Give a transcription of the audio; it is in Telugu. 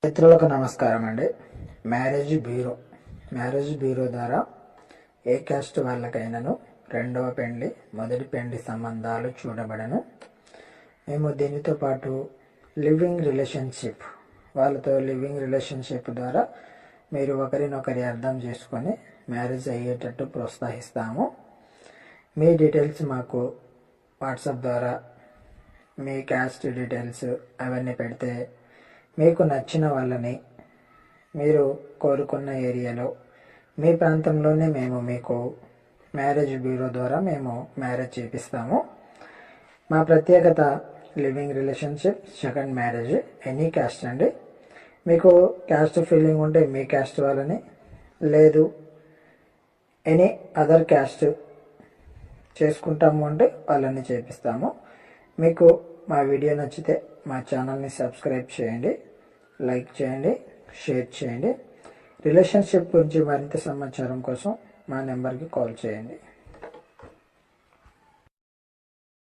మిత్రులకు నమస్కారం అండి. మ్యారేజ్ బ్యూరో ద్వారా ఏ క్యాస్ట్ వాళ్ళకైనాను రెండవ పెండ్లి మొదటి పెండ్లి సంబంధాలు చూడబడను. మేము దీనితో పాటు వాళ్ళతో లివింగ్ రిలేషన్షిప్ ద్వారా మీరు ఒకరినొకరి అర్థం చేసుకొని మ్యారేజ్ అయ్యేటట్టు ప్రోత్సహిస్తాము. మీ డీటెయిల్స్ మాకు వాట్సాప్ ద్వారా మీ క్యాస్ట్ డీటెయిల్స్ అవన్నీ పెడితే మీకు నచ్చిన వాళ్ళని మీరు కోరుకున్న ఏరియాలో మీ ప్రాంతంలోనే మేము మీకు మ్యారేజ్ బ్యూరో ద్వారా మేము మ్యారేజ్ చేపిస్తాము. మా ప్రత్యేకత living relationship, second marriage, any caste అండి. మీకు క్యాస్ట్ ఫీలింగ్ ఉంటే మీ క్యాస్ట్ వాళ్ళని, లేదు ఎనీ అదర్ క్యాస్ట్ చేసుకుంటాము అంటే వాళ్ళని చేపిస్తాము. మీకు మా వీడియో నచ్చితే మా ఛానల్ని సబ్స్క్రైబ్ చేయండి, లైక్ చేయండి, షేర్ చేయండి. రిలేషన్షిప్ గురించి మరింత సమాచారం కోసం మా నెంబర్కి కాల్ చేయండి.